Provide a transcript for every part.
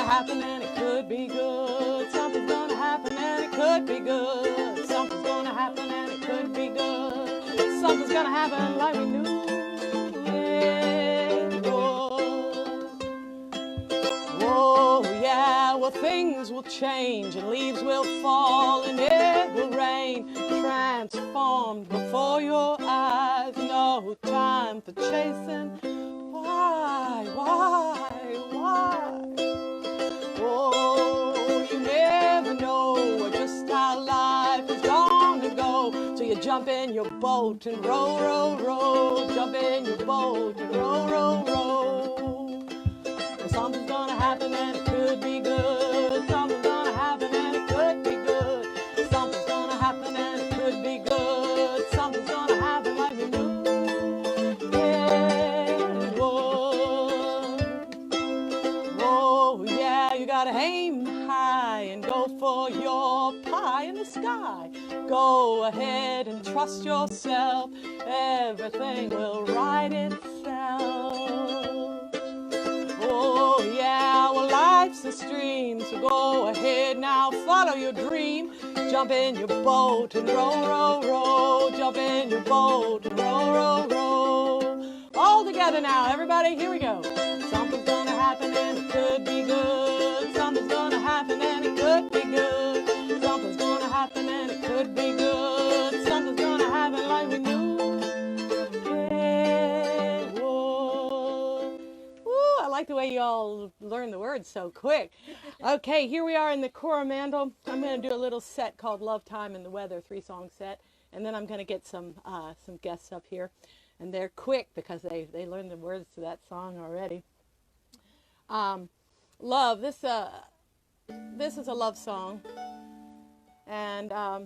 happen and it could be good. Something's gonna happen and it could be good. Something's gonna happen and it could be good. Something's gonna happen like we knew it would. Oh yeah, well things will change and leaves will fall and it will rain, transformed before your eyes. No time for chasing. Why? Oh, you never know just how life is gonna go. So you jump in your boat and row, row, row. Jump in your boat and row, row, row. Well, something's gonna happen and it could be good. Something's gonna happen and it could be good. Something's gonna happen and it could be good. Something's gonna happen like you knew it would. Oh yeah, you gotta aim high and go for your pie in the sky. Go ahead and trust yourself. Everything will right itself. Oh yeah, well life's a stream, so go ahead now, follow your dream. Jump in your boat and row, row, row. Jump in your boat and row, row, row. All together now, everybody, here we go. Something's gonna happen and it could be good. Something's gonna happen and it could be good. Something's gonna happen and it could be good. Something's gonna happen like we knew it would. Woo, I like the way you all learn the words so quick. Okay, here we are in the Coromandel. I'm going to do a little set called Love, Time, and the Weather, 3-song set. And then I'm going to get some guests up here. And they're quick because they learned the words to that song already. Love, this is a love song. And I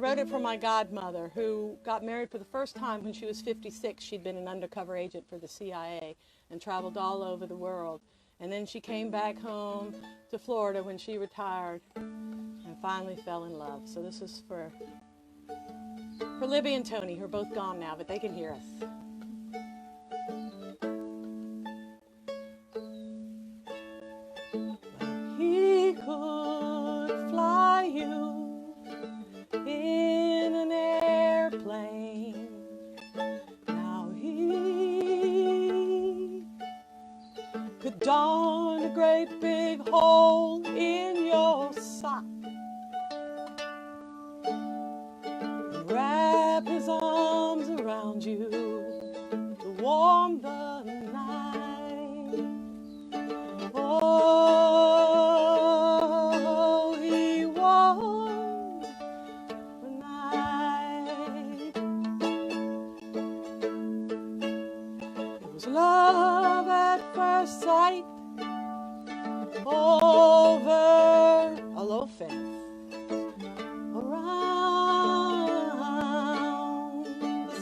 wrote it for my godmother, who got married for the first time when she was 56. She'd been an undercover agent for the CIA and traveled all over the world. And then she came back home to Florida when she retired and finally fell in love. So this is for Libby and Tony, who are both gone now, but they can hear us. He could fly you in an airplane. Now he could darn a great big hole in your sock, wrap his arms around you to warm the night. Oh, he warmed the night. It was love at first sight over a low fence.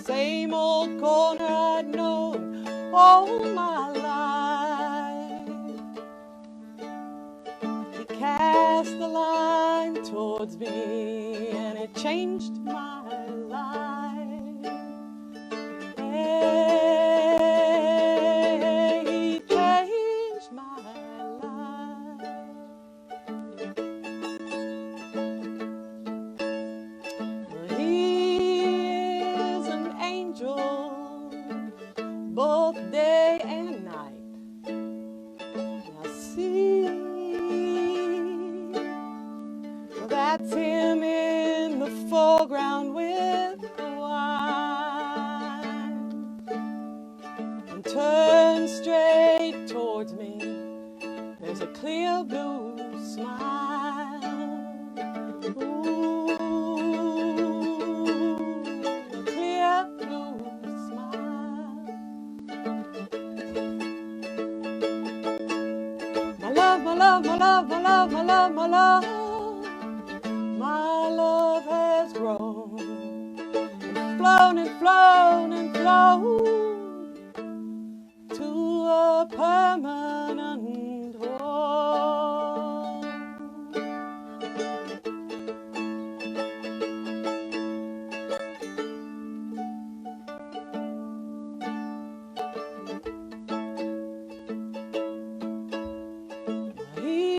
Same old corner I'd known all my life. He cast the line towards me and it changed my life. Hey, he changed my life. Well, he is an angel both day and night. I see that's him in the foreground with the wine, and turn straight towards me. There's a clear blue smile. Ooh, a clear blue smile. My love, my love, my love, my love, my love, my love. My love has grown and flown and flown and flown to a permanent home. He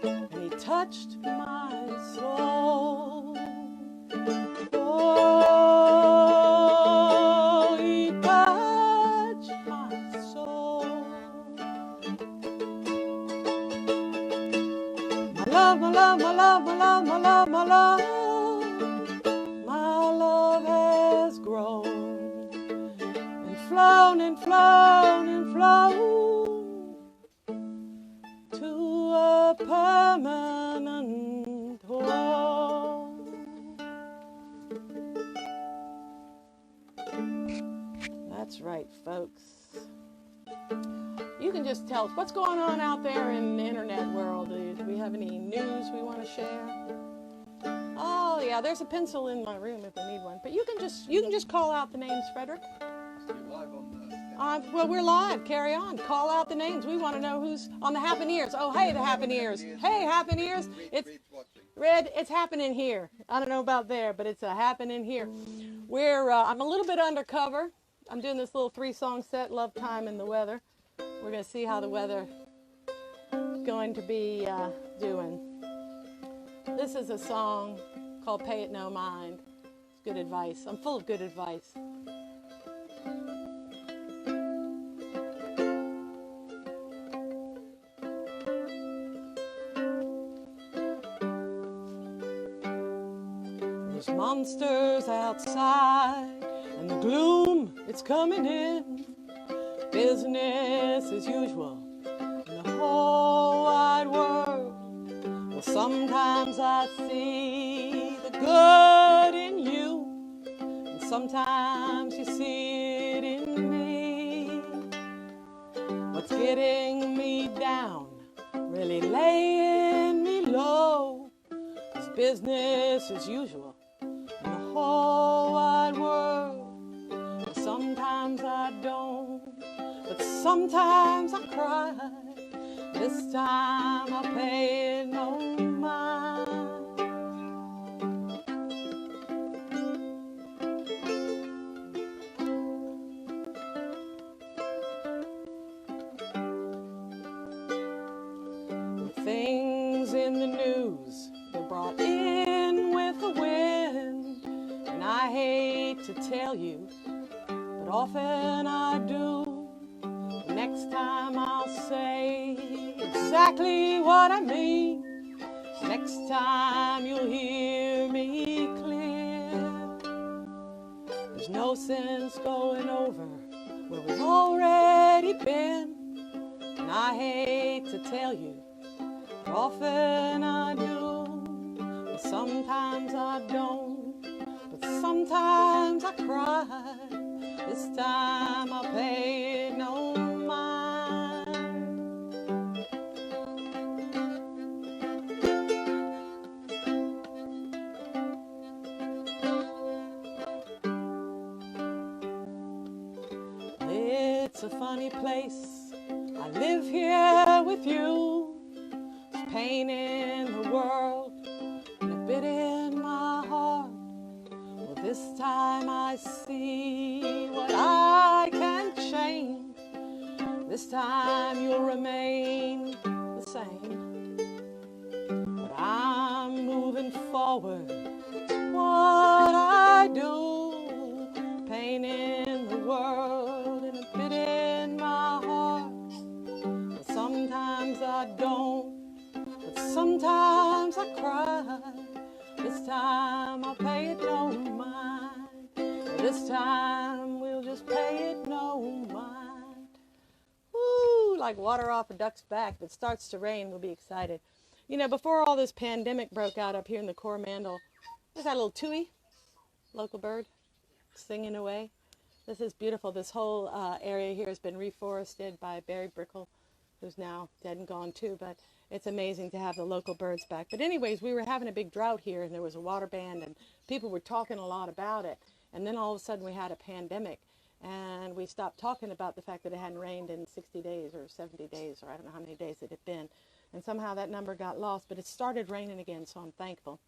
and he touched my soul. Oh, he touched my soul. My love, my love, my love, my love, my love, my love. My love has grown and flown and flown and flown to a permanent home. That's right, folks. You can just tell us what's going on out there in the internet world. Do we have any news we want to share? Oh yeah, there's a pencil in my room if we need one. But you can just call out the names, Frederick. Well, we're live. Carry on. Call out the names. We want to know who's on the Happeneers. Oh, hey, the Happeneers. Hey, Happeneers. It's Red. It's happening here. I don't know about there, but it's happening here. I'm a little bit undercover. I'm doing this little 3-song set, Love, Time, and the Weather. We're going to see how the weather is going to be doing. This is a song called Pay It No Mind. It's good advice. I'm full of good advice. There's monsters outside and the gloom, it's coming in. Business as usual in the whole wide world. Well, sometimes I see the good in you, and sometimes you see it in me. What's getting me down, really laying me low, is business as usual in the whole wide world. Sometimes I don't, but sometimes I cry. This time I'll pay it no mind. The things in the news, they're brought in with the wind. And I hate to tell you, but often I do. Next time I'll say exactly what I mean. Next time you'll hear me clear. There's no sense going over where we've already been. And I hate to tell you, but often I do. But sometimes I don't, but sometimes I cry. This time I'll pay it no mind. It's a funny place. I live here with you. There's pain in the world and a bit in my heart. Well, this time I see what I can change. This time you'll remain the same. But I'm moving forward. What I do, pain in the world and a bit in my heart. But sometimes I don't, but sometimes I cry. This time I'll pay it no mind. This time we'll just pay it no mind. Woo, like water off a duck's back. If it starts to rain, we'll be excited. You know, before all this pandemic broke out up here in the Coromandel, there's that little tui, local bird, singing away. This is beautiful. This whole area here has been reforested by Barry Brickell, who's now dead and gone too, but it's amazing to have the local birds back. But anyways, we were having a big drought here, and there was a water ban, and people were talking a lot about it. And then all of a sudden we had a pandemic, and we stopped talking about the fact that it hadn't rained in 60 days or 70 days, or I don't know how many days it had been. And somehow that number got lost, but it started raining again, so I'm thankful.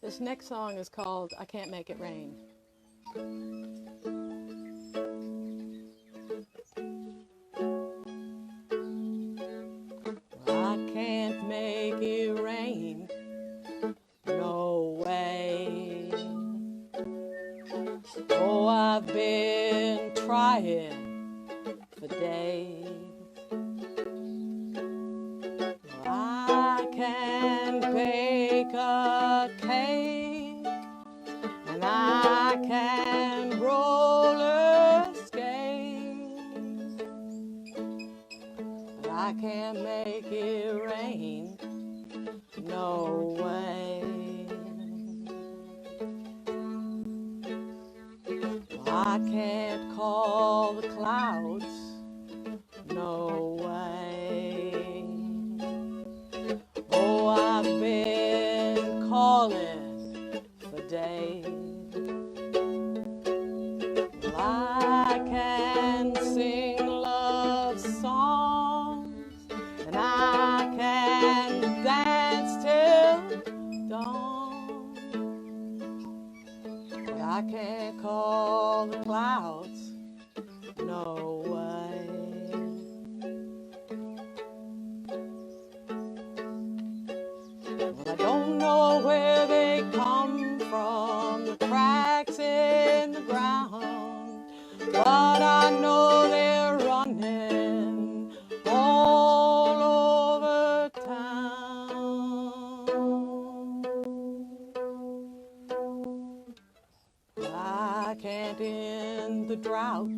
This next song is called I Can't Make It Rain. I can't make can bake a cake, and I can roller skate, but I can't make it rain, no way. I can't call the clouds, no way. Oh, I've been calling for days. Well, I can sing love songs, and I can dance till dawn, but I can't call the clouds, no way. Well, I don't know where they come from, the cracks in the ground, but I know they're running all over town. I can't end the drought,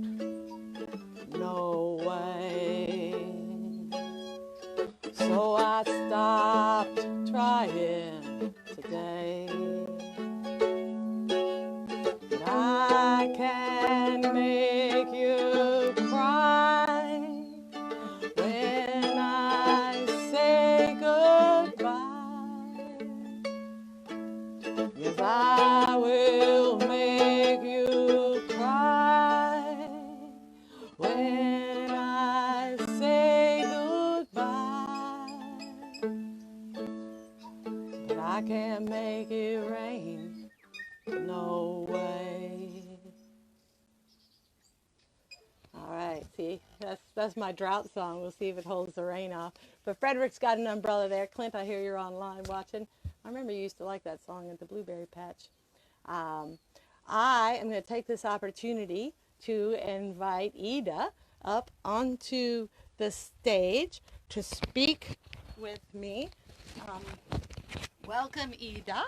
no way. So I stopped trying today. But I can make you cry when I say goodbye. Yes, I will make you cry when I say goodbye. But I can't make it rain, no way. All right, see, that's my drought song. We'll see if it holds the rain off. But Frederick's got an umbrella there. Clint, I hear you're online watching. I remember you used to like that song at the Blueberry Patch. I am going to take this opportunity to invite Ida up onto the stage to speak with me. Welcome, Ida.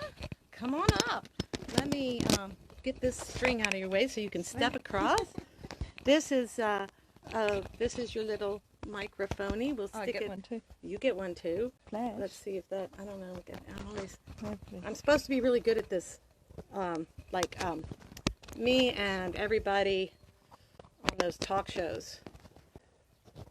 Come on up. Let me get this string out of your way so you can step across. This is your little microphone. We'll stick I get it. one too. You get one too. Flash. Let's see if that. I don't know. I'm supposed to be really good at this. Me and everybody on those talk shows.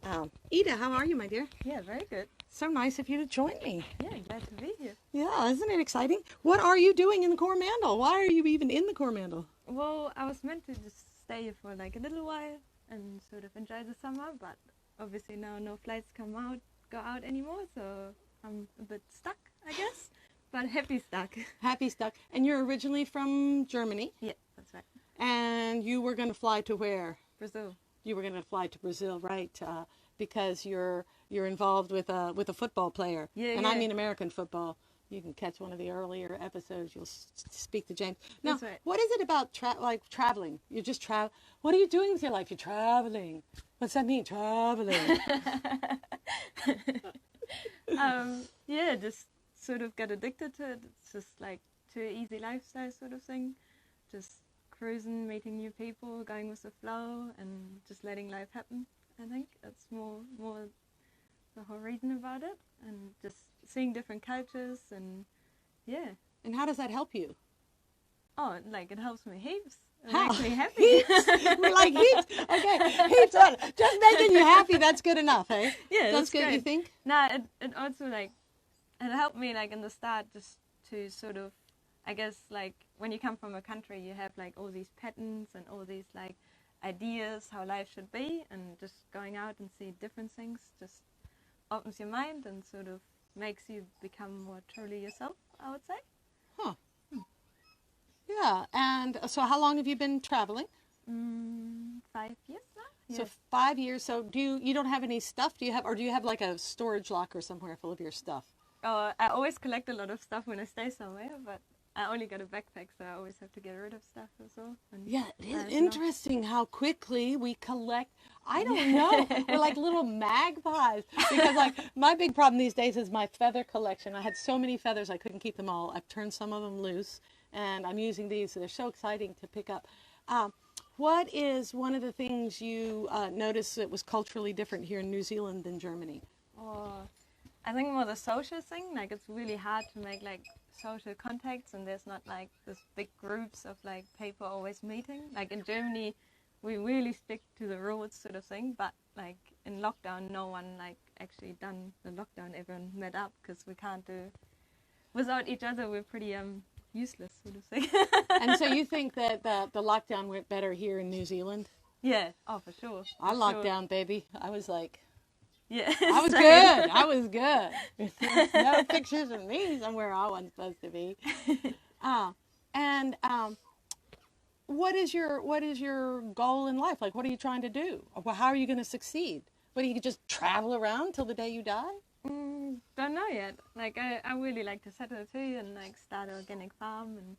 Ida, how are you, my dear? Yeah, very good. So nice of you to join me. Yeah, glad to be here. Yeah, isn't it exciting? What are you doing in the Coromandel? Why are you even in the Coromandel? Well, I was meant to just stay here for like a little while and sort of enjoy the summer, but obviously now no flights go out anymore, so I'm a bit stuck, I guess. But happy stuck. Happy stuck. And you're originally from Germany, Yeah, that's right. and you were going to fly to where? Brazil. You were going to fly to Brazil, right? Because you're involved with a football player, Yeah, and yeah. I mean American football. You can catch one of the earlier episodes. You'll speak to James. Now, That's right. what is it about traveling? You're just travel. What are you doing with your life? You're traveling. What's that mean, traveling? Yeah, just sort of got addicted to it. It's just like too easy lifestyle sort of thing. Just cruising, meeting new people, going with the flow, and just letting life happen. I think that's more the whole reason about it, and just seeing different cultures, and yeah. And how does that help you? Oh, like it helps me heaps. It How? makes me happy. Heaps? We're like heaps. Okay, heaps. Just making you happy. That's good enough, eh? Yeah, That's good. great. You think? Nah, it also like it helped me like in the start just to sort of, I guess like when you come from a country you have like all these patterns and all these like ideas how life should be, and just going out and see different things just opens your mind and sort of makes you become more truly yourself, I would say. Huh. Yeah. And so, how long have you been traveling? 5 years now. So Yeah. 5 years. So you don't have any stuff? Do you have like a storage locker somewhere full of your stuff? I always collect a lot of stuff when I stay somewhere, but I only got a backpack, so I always have to get rid of stuff as well. And Yeah, it is I don't know. interesting how quickly we collect. I don't know. We're like little magpies. Because like my big problem these days is my feather collection. I had so many feathers I couldn't keep them all. I've turned some of them loose, and I'm using these. So they're so exciting to pick up. What is one of the things you noticed that was culturally different here in New Zealand than Germany? Or I think more the social thing. Like it's really hard to make like social contacts, and there's not like this big groups of like people always meeting. Like in Germany, we really stick to the rules sort of thing. But like in lockdown, no one like actually done the lockdown. Everyone met up because we can't do without each other. We're pretty useless sort of thing. And so you think that the lockdown went better here in New Zealand? Yeah. Oh, for sure. I For locked sure. down, baby. I was like, Yeah. I was Same. good. I was good. No pictures of me somewhere I wasn't supposed to be. And what is your goal in life? Like, what are you trying to do? Or how are you going to succeed? What, do you just travel around till the day you die? Don't know yet. Like I really like to settle too and like start an organic farm and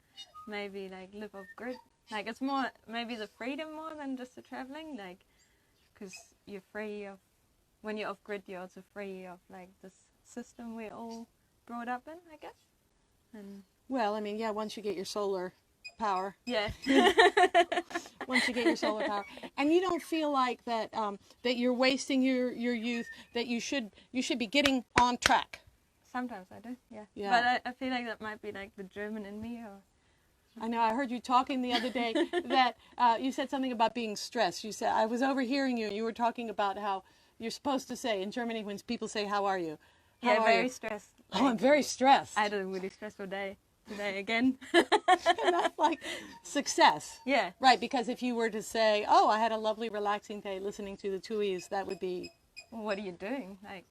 maybe like live off grid. Like it's more maybe the freedom more than just the traveling. Like because you're free of when you're off grid, you're also free of like this system we're all brought up in, I guess. And Well, I mean, yeah, once you get your solar power. yeah. Once you get your solar power, and you don't feel like that that you're wasting your youth, that you should be getting on track. Sometimes I do, yeah. Yeah. But I feel like that might be like the German in me, or I know I heard you talking the other day that you said something about being stressed. You said, I was overhearing you, and you were talking about how you're supposed to say in Germany when people say, how are you? How yeah, are very you? stressed. Oh, I'm very stressed. I had a really stressful day today again. And that's like success. Yeah. Right, because if you were to say, oh, I had a lovely relaxing day listening to the Tuis, that would be... Well, what are you doing? Like,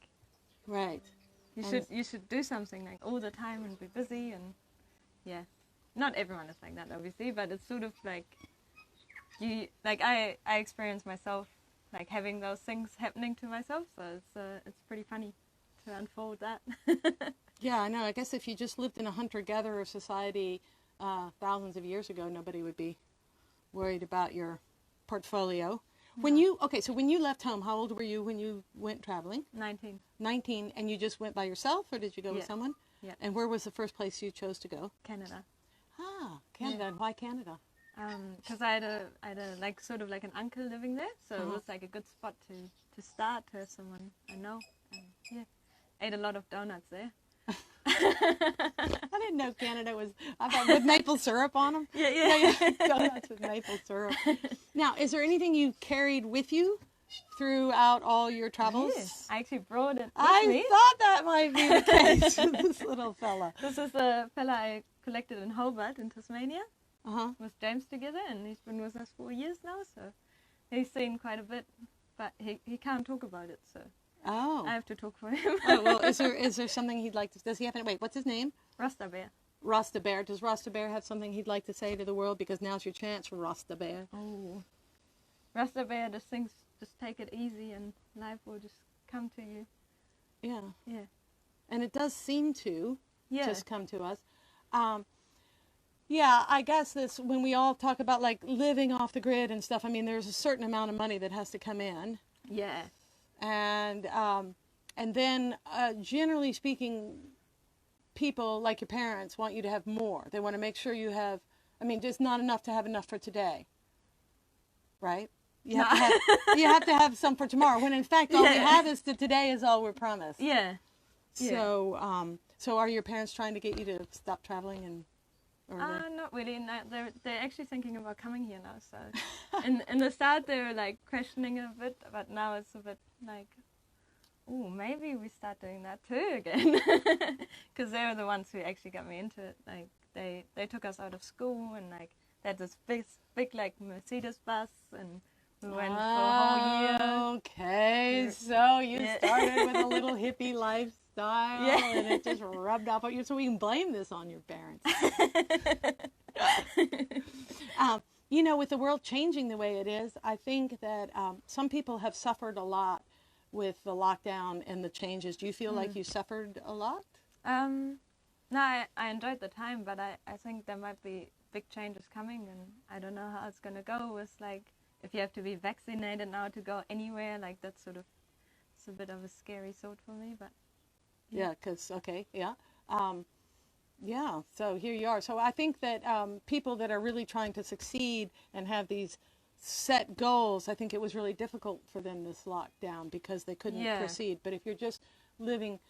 Right. you should do something like all the time and be busy and yeah. Not everyone is like that, obviously, but it's sort of like you like I experience myself like having those things happening to myself, so it's pretty funny to unfold that. Yeah, I know. I guess if you just lived in a hunter-gatherer society thousands of years ago, nobody would be worried about your portfolio. When you left home, how old were you when you went traveling? 19. 19, and you just went by yourself, or did you go with Yeah. someone? Yeah. And where was the first place you chose to go? Canada. Ah, Canada. Yeah. And why Canada? Because I had a like sort of like an uncle living there, so it was like a good spot to start to have someone I know. And yeah, ate a lot of donuts there. I didn't know Canada was, I thought, with maple syrup on them. Yeah. Donuts with maple syrup. Now, is there anything you carried with you throughout all your travels? Yes, I actually brought it with I me. thought that might be the case with this little fella. This is a fella I collected in Hobart in Tasmania Uh-huh. with James together, and he's been with us 4 years now, so he's seen quite a bit, but he can't talk about it, so Oh. I have to talk for him. Oh, well, is there something he'd like to, does he have any, wait, what's his name? Rasta Bear. Rasta Bear. Does Rasta Bear have something he'd like to say to the world? Because now's your chance, Rasta Bear. Oh. Rasta Bear just thinks, just take it easy and life will just come to you. Yeah. Yeah. And it does seem to Yeah. just come to us. Yeah, I guess this, when we all talk about like living off the grid and stuff, I mean, there's a certain amount of money that has to come in. Yeah. And then generally speaking, people like your parents want you to have more. They want to make sure you have, I mean, just not enough to have enough for today, right? You have, to, have, you have to have some for tomorrow, when in fact all we have is that today is all we're promised. Yeah. So, so are your parents trying to get you to stop traveling and? Or Not really. No, they're actually thinking about coming here now. So, in the start they were like questioning a bit, but now it's a bit like, oh, maybe we start doing that too again, because they were the ones who actually got me into it. Like they took us out of school and like they had this big like Mercedes bus and we went for a whole year. Okay, so you started with a little hippie lifestyle, and it just rubbed off on you. So we can blame this on your parents. You know, with the world changing the way it is, I think that some people have suffered a lot with the lockdown and the changes. Do you feel like you suffered a lot? No, I enjoyed the time, but I think there might be big changes coming, and I don't know how it's gonna go with like if you have to be vaccinated now to go anywhere. Like that's sort of it's a bit of a scary thought for me, but Yeah, because, okay, yeah. Yeah, so here you are. So I think that people that are really trying to succeed and have these set goals, I think it was really difficult for them this lockdown because they couldn't yeah, proceed. But if you're just living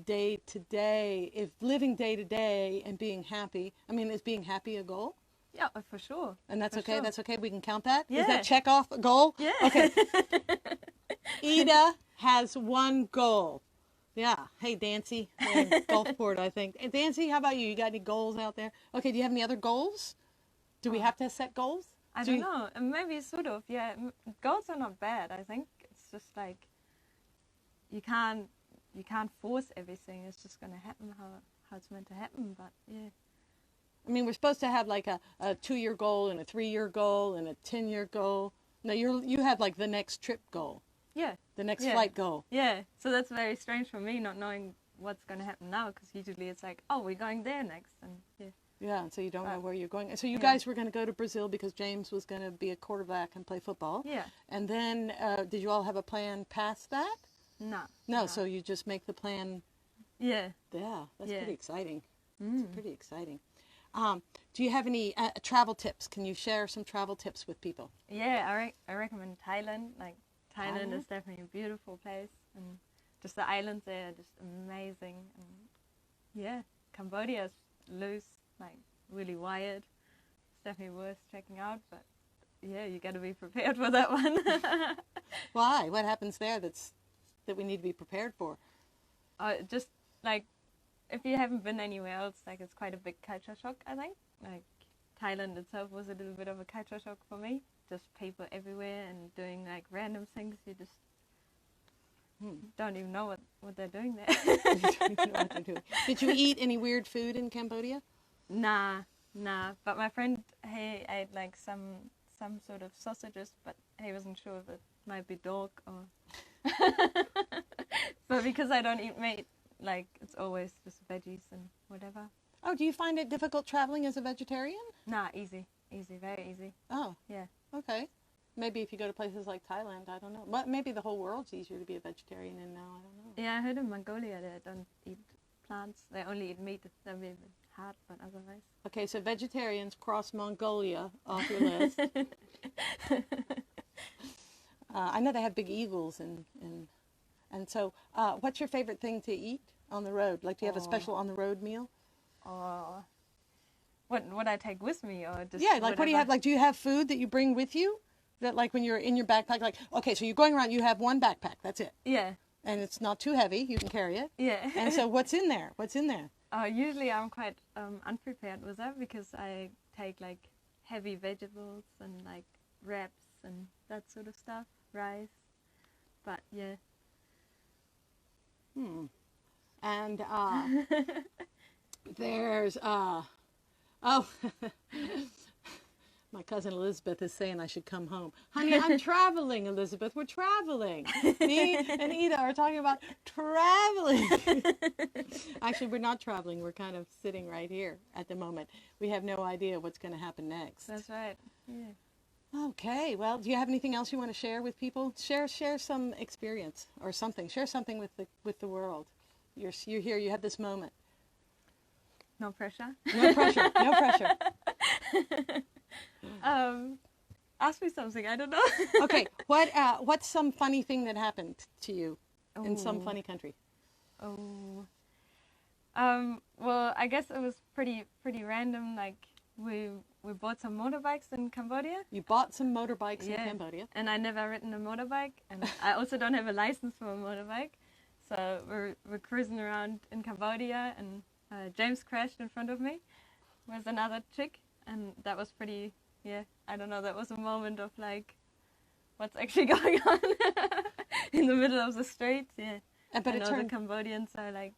day to day, if living day to day and being happy, I mean, is being happy a goal? yeah, for sure. And that's For okay. sure. That's okay. We can count that. Is Yeah. that check off a goal? Yeah. Okay. Ida has one goal. Yeah. Hey, Dancy. Gulfport, I think. Hey, Dancy, how about you? You got any goals out there? Okay. Do you have any other goals? Do we have to set goals? I Do don't you- know. Maybe sort of. Yeah, goals are not bad. I think it's just like you can't force everything. It's just gonna happen how it's meant to happen. But yeah, I mean, we're supposed to have like a 2-year goal and a 3-year goal and a 10-year goal. No, you have like the next trip goal, yeah, the next Yeah. flight goal. yeah. So that's very strange for me, not knowing what's gonna happen now. Because usually it's like, oh, we're going there next, and yeah. Yeah, and so you don't know where you're going. And so you Yeah. guys were going to go to Brazil because James was going to be a quarterback and play football. Yeah. And then did you all have a plan past that? No. No, so you just make the plan. Yeah. Yeah, that's Yeah. pretty exciting. Mm. It's pretty exciting. Do you have any travel tips? Can you share some travel tips with people? Yeah, I recommend Thailand. Like Thailand Thailand? is definitely a beautiful place, and just the islands there are just amazing. And yeah, Cambodia is loose, like really wired. It's definitely worth checking out. But yeah, you got to be prepared for that one. Why? What happens there that we need to be prepared for? Just like if you haven't been anywhere else, like it's quite a big culture shock. I think like Thailand itself was a little bit of a culture shock for me. Just people everywhere and doing like random things. You just don't even know what they're doing there. You don't even know what they're doing. Did you eat any weird food in Cambodia? Nah. But my friend, he ate like some sort of sausages, but he wasn't sure if it might be dog or. But because I don't eat meat, like it's always just veggies and whatever. Oh, do you find it difficult traveling as a vegetarian? Nah, easy, very easy. Oh, Yeah. okay. Maybe if you go to places like Thailand, I don't know. But maybe the whole world's easier to be a vegetarian in now, I don't know. Yeah, I heard in Mongolia they don't eat plants. They only eat meat. That'd be a bit hard, but otherwise. Okay, so vegetarians, cross Mongolia off your list. I know they have big eagles and so what's your favorite thing to eat on the road? Like, do you have a special on the road meal? Or what I take with me, or just Yeah, like what do you have? whatever? Like, do you have food that you bring with you? That like when you're in your backpack, like, okay, so you're going around, you have one backpack, that's it. Yeah, And it's not too heavy, you can carry it. yeah. And so what's in there? What's in there? Usually I'm quite unprepared with that because I take like heavy vegetables and like wraps and that sort of stuff, rice. But yeah, And there's my cousin Elizabeth is saying I should come home. Honey, I'm traveling, Elizabeth. We're traveling. Me and Ida are talking about traveling. Actually, we're not traveling. We're kind of sitting right here at the moment. We have no idea what's going to happen next. that's right. Yeah. Okay. Well, do you have anything else you want to share with people? Share some experience or something. Share something with the world. You're here. You have this moment. No pressure. No pressure. No pressure. Ask me something. I don't know. Okay. What's some funny thing that happened to you in some Ooh. funny country? Oh. Well, I guess it was pretty random. Like we bought some motorbikes in Cambodia. You bought some motorbikes in Yeah. Cambodia. And I never ridden a motorbike, and I also don't have a license for a motorbike. So we're cruising around in Cambodia, and James crashed in front of me with another chick, and that was pretty. Yeah, I don't know. That was a moment of like, what's actually going on in the middle of the street. Yeah, But I it know turned. the Cambodians are like,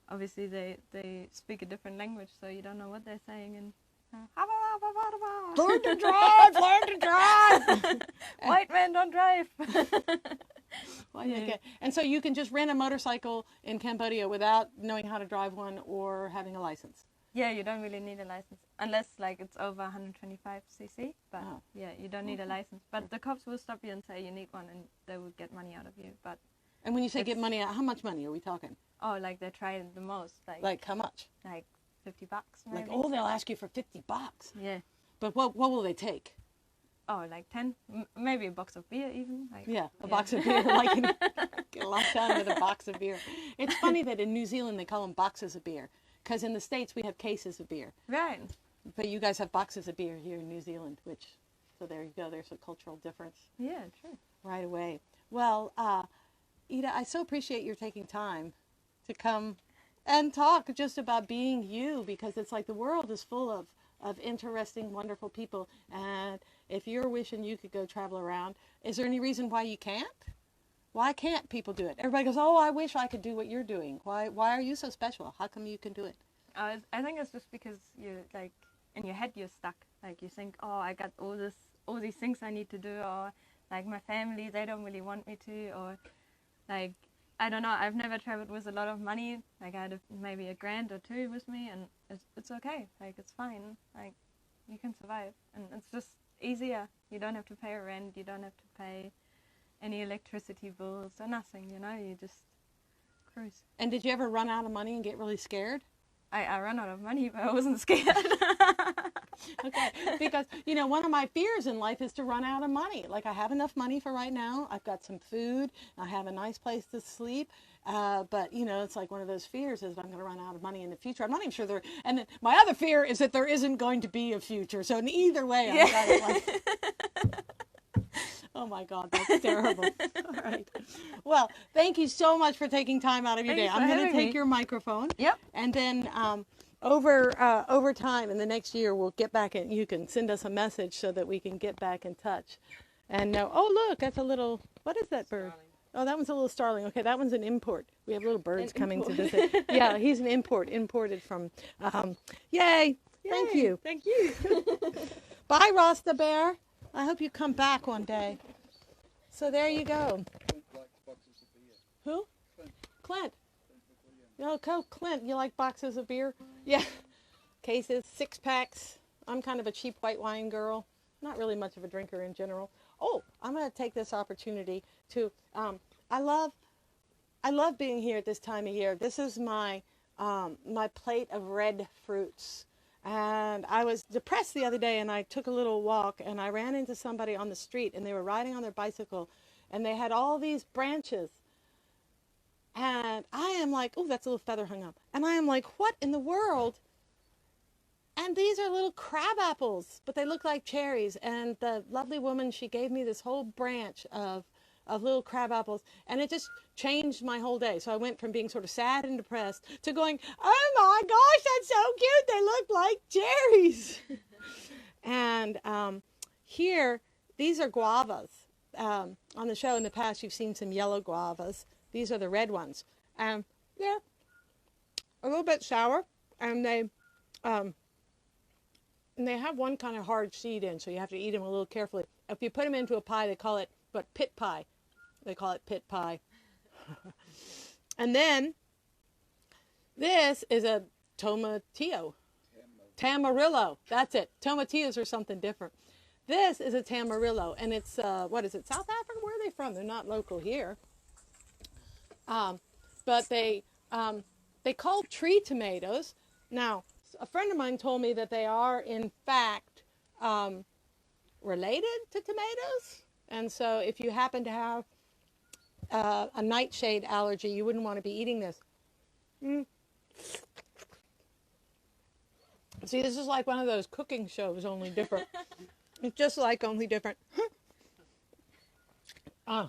obviously they speak a different language, so you don't know what they're saying. And Learn to drive. Learn to drive. white men don't drive. Well, okay. And so you can just rent a motorcycle in Cambodia without knowing how to drive one or having a license. Yeah, you don't really need a license unless like it's over 125 cc. But yeah, you don't need a license. But the cops will stop you and say you need one, and they will get money out of you. But and when you say get money out, how much money are we talking? Oh, like they try the most. Like how much? Like $50 maybe. Like, oh, they'll ask you for $50. Yeah. But what will they take? Oh, like 10, maybe a box of beer even. Like, a box of beer. Like get locked down with a box of beer. It's funny that in New Zealand they call them boxes of beer, because in the States we have cases of beer. Right. But you guys have boxes of beer here in New Zealand, so there you go. There's a cultural difference. Yeah, true. Right away. Well, Ida, I so appreciate your taking time to come and talk just about being you, because it's like the world is full of interesting, wonderful people. And if you're wishing you could go travel around, is there any reason why you can't? Why can't people do it? Everybody goes, oh, I wish I could do what you're doing. Why are you so special? How come you can do it? I think it's just because you're like, in your head you're stuck. Like you think, oh, I got all these things I need to do, or like my family, they don't really want me to, or like, I don't know, I've never traveled with a lot of money. Like I had maybe $1,000 or $2,000 with me, and it's okay. Like it's fine. Like you can survive, and it's just easier. You don't have to pay rent. You don't have to pay any electricity bills or nothing. You know, you just cruise. And did you ever run out of money and get really scared? I ran out of money, but I wasn't scared. Okay, because, one of my fears in life is to run out of money. Like, I have enough money for right now. I've got some food. I have a nice place to sleep. But, it's like one of those fears is I'm going to run out of money in the future. I'm not even sure there. And then my other fear is that there isn't going to be a future. So in either way, I'm kind of like, oh my God, that's terrible. All right. Well, thank you so much for taking time out of your day. I'm going to take your microphone. Yep. And then over time in the next year, we'll get back and you can send us a message so that we can get back in touch. And know, oh, look, that's a little, what is that bird? Starling. Oh, that one's a little starling. Okay, that one's an import. We have little birds coming to visit. Yeah, he's an imported from, yay. Thank you. Thank you. Bye, Rasta Bear. I hope you come back one day. So there you go. Who? Clint. Oh, Clint, you like boxes of beer? Yeah. Cases, 6-packs. I'm kind of a cheap white wine girl. Not really much of a drinker in general. Oh, I'm going to take this opportunity to, I love being here at this time of year. This is my plate of red fruits. And I was depressed the other day, and I took a little walk, and I ran into somebody on the street, and they were riding on their bicycle, and they had all these branches. And I am like, oh, that's a little feather hung up. And I am like, what in the world? And these are little crab apples, but they look like cherries. And the lovely woman, she gave me this whole branch of little crab apples, and it just changed my whole day. So I went from being sort of sad and depressed to going, oh my gosh, that's so cute. They look like cherries. And here, these are guavas. On the show in the past, you've seen some yellow guavas. These are the red ones. And they're a little bit sour, and they have one kind of hard seed in, so you have to eat them a little carefully. If you put them into a pie, they call it pit pie. They call it pit pie. And then this is a tomatillo. Tamarillo. That's it. Tomatillos are something different. This is a tamarillo, and it's, what is it, South Africa? Where are they from? They're not local here. But they call tree tomatoes. Now, a friend of mine told me that they are, in fact, related to tomatoes. And so if you happen to have a nightshade allergy, you wouldn't want to be eating this. See, this is like one of those cooking shows, only different. It's just like only different. No.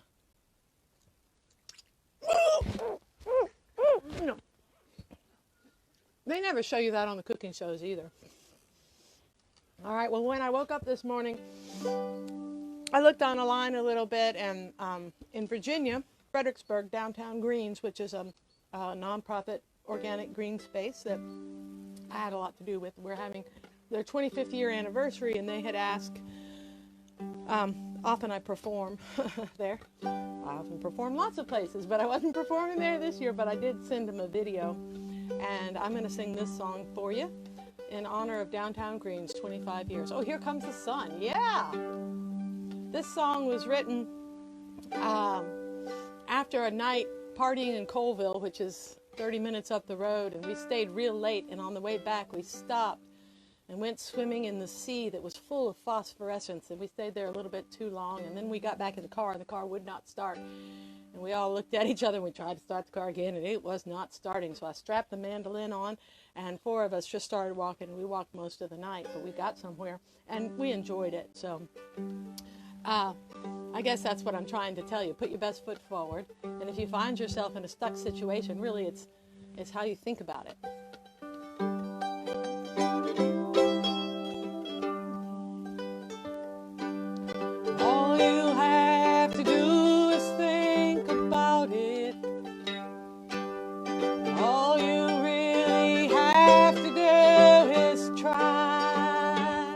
They never show you that on the cooking shows either. All right, well, when I woke up this morning, I looked online a little bit, and in Virginia, Fredericksburg, Downtown Greens, which is a nonprofit organic green space that I had a lot to do with. We're having their 25th year anniversary, and they had asked often I perform there. I often perform lots of places, but I wasn't performing there this year, but I did send them a video. And I'm going to sing this song for you in honor of Downtown Green's 25 years. Oh, Here Comes the Sun. Yeah! This song was written after a night partying in Colville, which is 30 minutes up the road, and we stayed real late, and on the way back we stopped and went swimming in the sea that was full of phosphorescence, and we stayed there a little bit too long, and then we got back in the car, and the car would not start. And we all looked at each other, and we tried to start the car again, and it was not starting. So I strapped the mandolin on, and 4 of us just started walking, and we walked most of the night, but we got somewhere, and we enjoyed it. So I guess that's what I'm trying to tell you. Put your best foot forward, and if you find yourself in a stuck situation, really it's how you think about it. All you have to do is think about it. All you really have to do is try.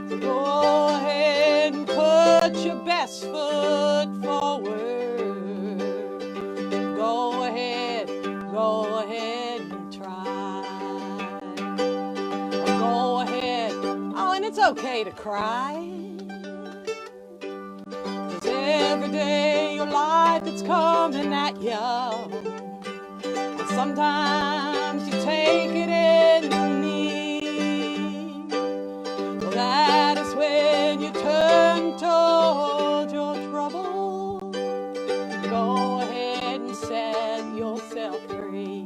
So go ahead and put your best foot forward. Go ahead and try. Go ahead. Oh, and it's okay to cry. 'Cause every day your life it's coming at you. And sometimes you take it in the knee. Well, that is when you turn toward your trouble. Go ahead and set yourself free.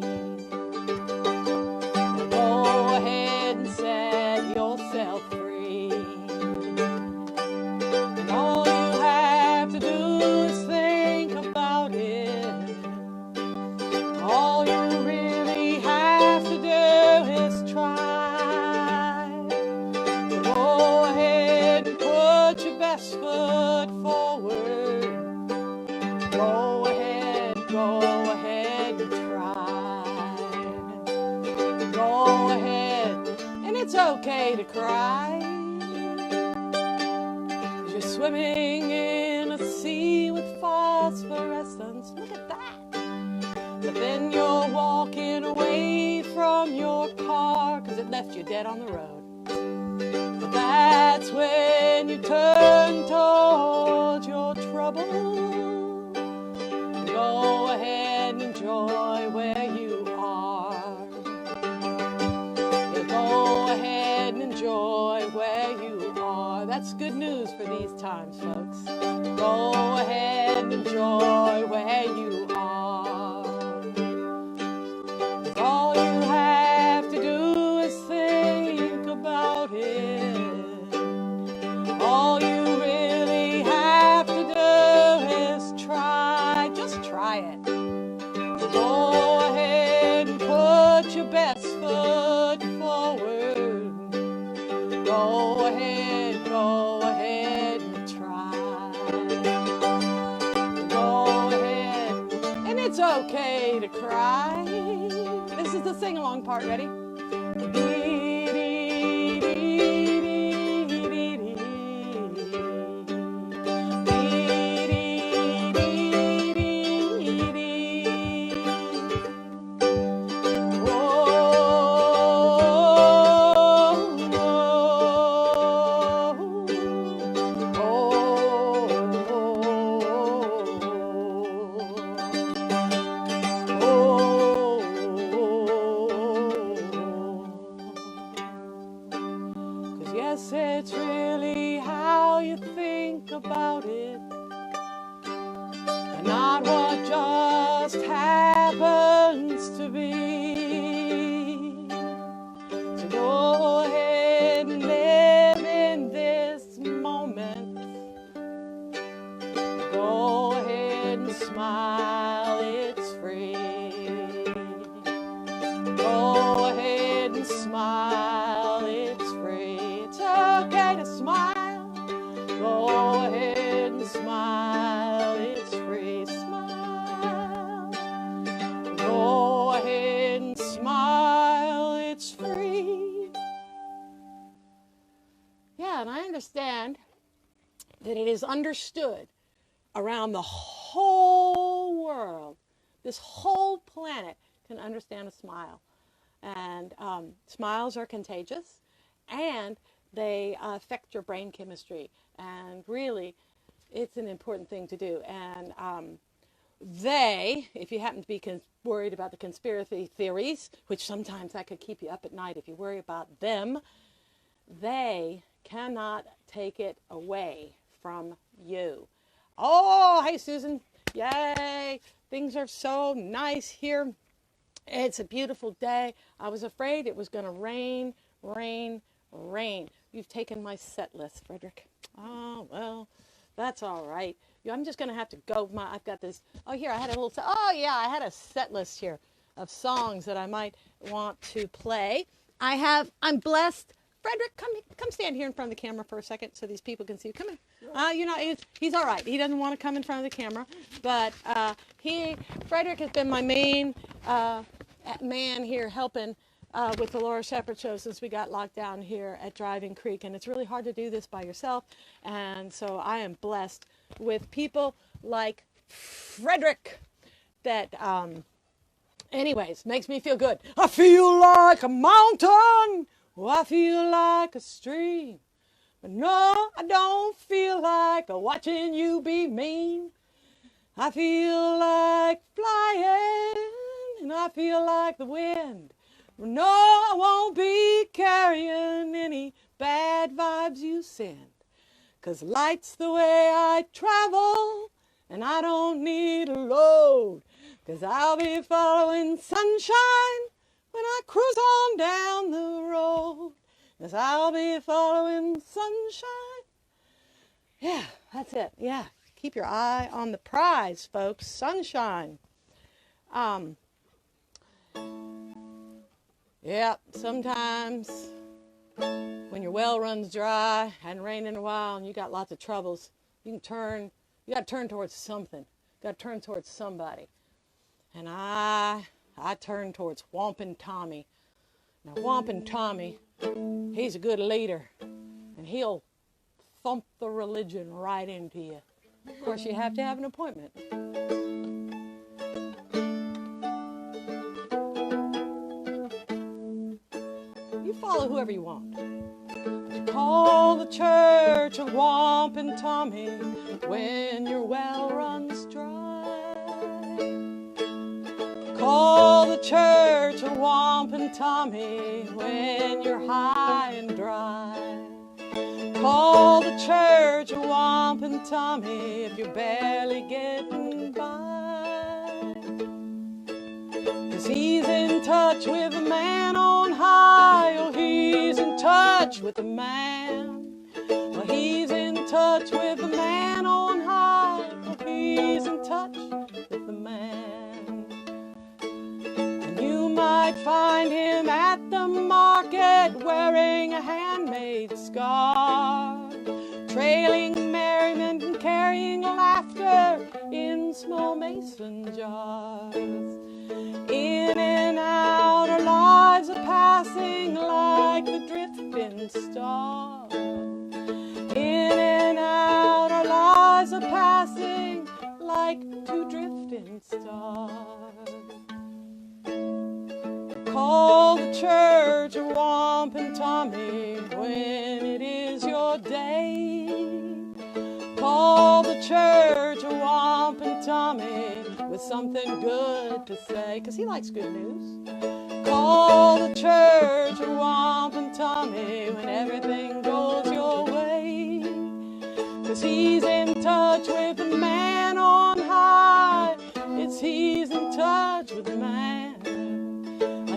Go ahead and set yourself free. And all you have to do is think about it. All you really have to do is try. Go ahead and put your best foot forward. Go ahead and try. Go ahead, and it's okay to cry. 'Cause you're swimming in a sea with phosphorescence. Look at that. But then you're walking away from your car 'cause it left you dead on the road. But that's when you turn toward your trouble. Go ahead and enjoy where you are. Yeah, go ahead and enjoy where you are. That's good news for these times, folks. Go ahead and enjoy where you are. All you have to do is think about it. All you really have to do is try. Just try it. Go ahead and put your best foot forward. Go ahead and try. Go ahead, and it's okay to cry. This is the sing-along part. Ready? Yes, it's really how you think about it, and not what just happens to be. So go ahead and live in this moment. Go ahead and smile, it's free. Go ahead and smile, it's free. It's okay to smile. Go ahead and smile, it's free. Smile. Go ahead and smile, it's free. Yeah, and I understand that it is understood around the whole world, this whole planet can understand a smile. And smiles are contagious, and they affect your brain chemistry. And really, it's an important thing to do. And if you happen to be worried about the conspiracy theories, which sometimes that could keep you up at night if you worry about them, they cannot take it away from you. Oh, hey, Susan. Yay. Things are so nice here. It's a beautiful day. I was afraid it was going to rain, rain, rain. You've taken my set list, Frederick. Oh, well, that's all right. I'm just going to have to go. I've got this. Oh, here, I had a little. Oh, yeah, I had a set list here of songs that I might want to play. I'm blessed. Frederick, come stand here in front of the camera for a second so these people can see you. Come in. He's all right. He doesn't want to come in front of the camera, but Frederick has been my main man here helping with the Laura Shepherd Show since we got locked down here at Driving Creek, and it's really hard to do this by yourself, and so I am blessed with people like Frederick that anyways makes me feel good. I feel like a mountain. Oh, I feel like a stream. But no, I don't feel like watching you be mean. I feel like flying, and I feel like the wind. But no, I won't be carrying any bad vibes you send. 'Cause light's the way I travel, and I don't need a load. 'Cause I'll be following sunshine when I cruise on down the road. 'Cause I'll be following sunshine. Yeah, that's it. Yeah, keep your eye on the prize, folks. Sunshine. Yeah, sometimes when your well runs dry, hadn't rained in a while, and you got lots of troubles, you got to turn towards something. You got to turn towards somebody. And I turn towards Whomping Tommy. Now, Whomping Tommy, he's a good leader, and he'll thump the religion right into you. Of course, you have to have an appointment. You follow whoever you want. Call the church of Whomping Tommy when your well runs dry. Call the church of Whomping Tommy when you're high and dry. Call the church of Whomping Tommy if you're barely getting by. 'Cause he's in touch with the man on high. Oh, he's in touch with the man. Well, he's in touch with the man on high. Oh, he's in touch with the man. And you might find him at the market wearing a handmade scarf, trailing merriment and carrying laughter in small mason jars. In and out our lives are passing like the drifting star. In and out our lives are passing like two drifting stars. Call the church of Whomping Tommy when it is your day. Call the church of Whomping Tommy with something good to say, 'cause he likes good news. Call the church of Whomping Tommy when everything goes your way. 'Cause he's in touch with the man on high. He's in touch with the man.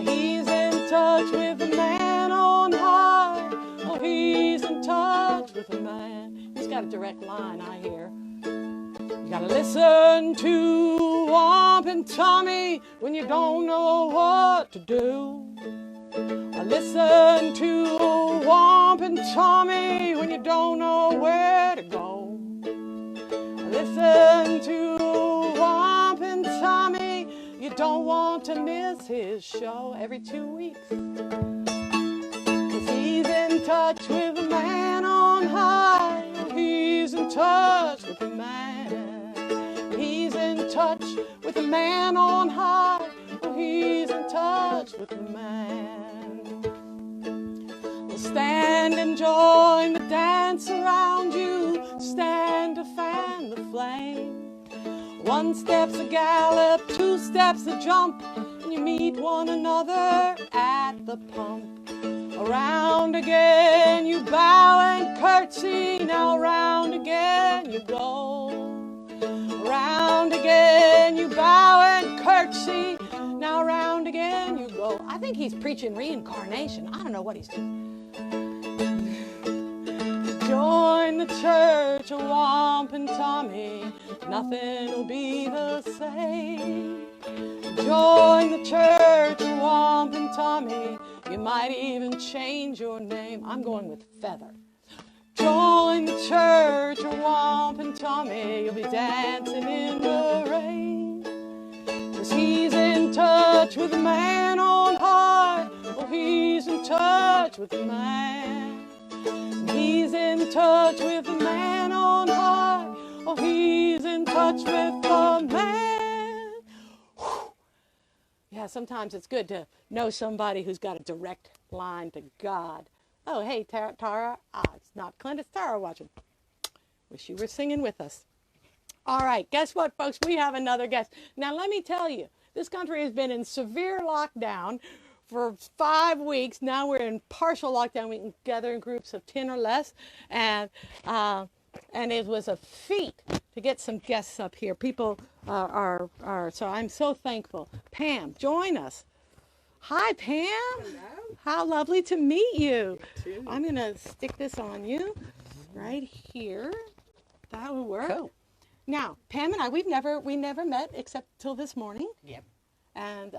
He's in touch with the man on high. Oh, he's in touch with the man. He's got a direct line, I hear. You gotta listen to Whomping Tommy when you don't know what to do. Listen to Whomping Tommy when you don't know where to go. Listen to Whomping Tommy. You don't want to miss his show every 2 weeks. 'Cause he's in touch with the man on high. He's in touch with the man. He's in touch with the man on high. Oh, he's in touch with the man. Well, stand and join the dance around you. Stand to fan the flame. 1 step's a gallop, 2 steps a jump, and you meet one another at the pump. Around again you bow and curtsy, now around again you go. Around again you bow and curtsy, now around again you go. I think he's preaching reincarnation. I don't know what he's doing. Join the church of Wampin Tommy, nothing will be the same. Join the church of Wampin Tommy, you might even change your name. I'm going with Feather. Join the church of Wampin Tommy, you'll be dancing in the rain. 'Cause he's in touch with the man on high. Oh, he's in touch with the man. He's in touch with the man on high. Oh, he's in touch with the man. Whew. Yeah, sometimes it's good to know somebody who's got a direct line to God. Oh, hey, Tara. It's not Clint, it's Tara watching. Wish you were singing with us. All right, guess what, folks? We have another guest. Now, let me tell you, this country has been in severe lockdown for 5 weeks. Now we're in partial lockdown. We can gather in groups of 10 or less. And it was a feat to get some guests up here. People are so I'm so thankful. Pam, join us. Hi, Pam. Hello. How lovely to meet you. You too. I'm going to stick this on you right here. That will work. Cool. Now, Pam and I, we never met except till this morning. Yep. And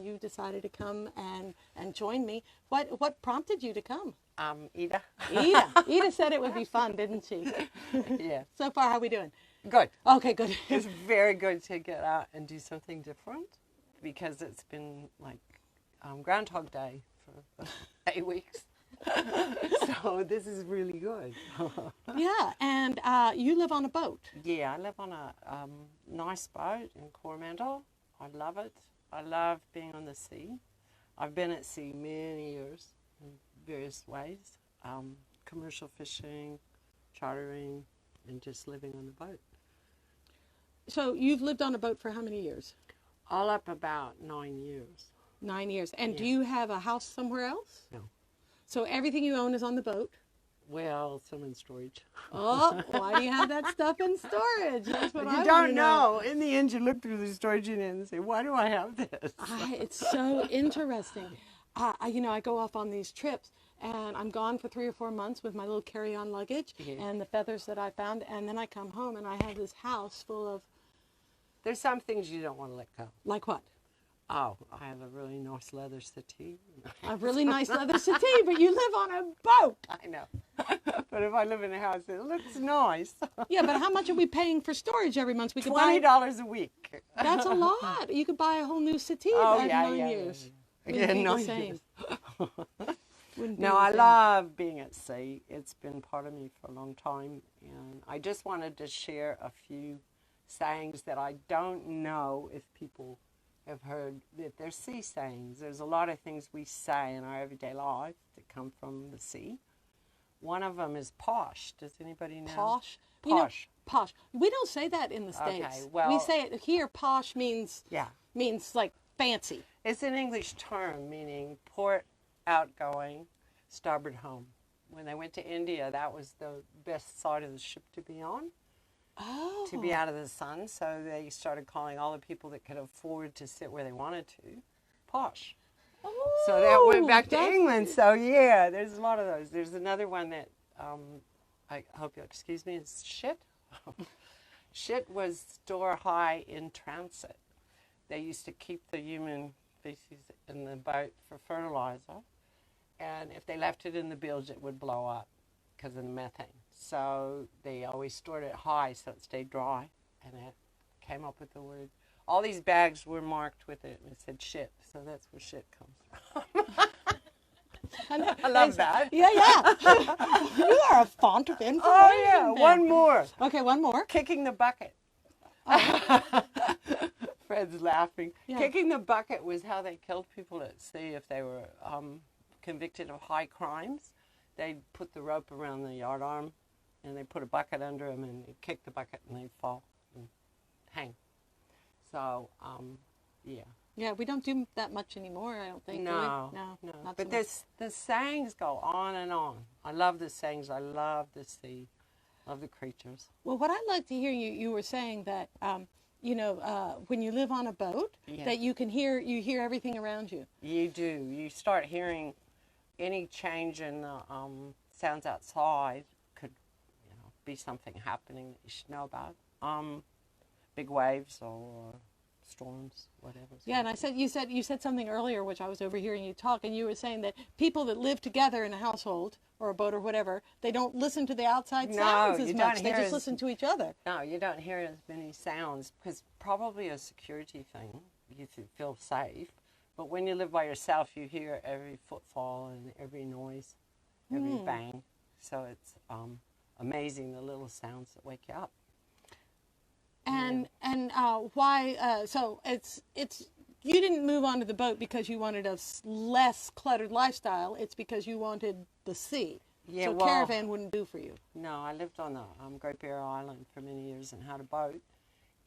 you decided to come and join me. What prompted you to come? Ida. Ida said it would be fun, didn't she? Yeah. So far, how are we doing? Good. Okay, good. It's very good to get out and do something different because it's been like Groundhog Day for 8 weeks. So this is really good. Yeah, and you live on a boat. Yeah, I live on a nice boat in Coromandel. I love it. I love being on the sea. I've been at sea many years in various ways. Commercial fishing, chartering, and just living on the boat. So you've lived on a boat for how many years? All up about 9 years. 9 years. And do Yeah. you have a house somewhere else? No. So everything you own is on the boat? Well, some in storage. Oh, why do you have that stuff in storage? That's what I You wanna don't know. In the end, you look through the storage unit and say, why do I have this? It's so interesting. I go off on these trips, and I'm gone for 3 or 4 months with my little carry-on luggage Yeah. and the feathers that I found, and then I come home and I have this house full of, There's some things you don't want to let go. like what? Oh, I have a really nice leather settee. A really nice leather settee, but you live on a boat. I know. But if I live in a house, it looks nice. Yeah, but how much are we paying for storage every month? We could buy. $20 a week. That's a lot. You could buy a whole new settee Oh, at yeah, 9 yeah, years. yeah. Wouldn't Yeah, be the 9 same. years. Wouldn't be No, the I same. love being at sea. It's been part of me for a long time. And I just wanted to share a few sayings that I don't know if people have heard that they're sea sayings. There's a lot of things we say in our everyday life that come from the sea. One of them is posh. Does anybody know? Posh. You know, Posh. posh. We don't say that in the States. Okay, well- we say it here. Posh means Yeah. like fancy. It's an English term meaning port outgoing, starboard home. When they went to India, that was the best side of the ship to be on, Oh. to be out of the sun. So they started calling all the people that could afford to sit where they wanted to posh. So that went back to that's- England. So yeah, there's a lot of those. There's another one that I hope you'll excuse me. It's shit. Shit was store high in transit. They used to keep the human feces in the boat for fertilizer, and if they left it in the bilge, it would blow up because of the methane. So they always stored it high so it stayed dry, and it came up with the word. All these bags were marked with it, and it said shit, so that's where shit comes from. I love that. Yeah, yeah. You are a font of information. Oh, yeah. Ben. One more. Okay, one more. Kicking the bucket. Fred's laughing. Yeah. Kicking the bucket was how they killed people at sea if they were convicted of high crimes. They'd put the rope around the yardarm, and they put a bucket under them, and they'd kick the bucket, and they'd fall and hang. So, yeah. Yeah, we don't do that much anymore, I don't think. do we? No, No. Not But so much. the sayings go on and on. I love the sayings. I love the sea. I love the creatures. Well, what I'd like to hear you were saying that, when you live on a boat, Yeah. that you hear everything around you. You do. You start hearing any change in the sounds outside could, be something happening that you should know about. Big waves or storms, whatever. Yeah, and you said something earlier, which I was overhearing you talk, and you were saying that people that live together in a household or a boat or whatever, they don't listen to the outside sounds as you much. don't They hear just as- listen to each other. No, you don't hear as many sounds because probably a security thing. You feel safe. But when you live by yourself, you hear every footfall and every noise, every bang. So it's amazing the little sounds that wake you up. And why? So it's you didn't move onto the boat because you wanted a less cluttered lifestyle. It's because you wanted the sea. Yeah, so well- caravan wouldn't do for you. No, I lived on the Great Barrier Island for many years and had a boat.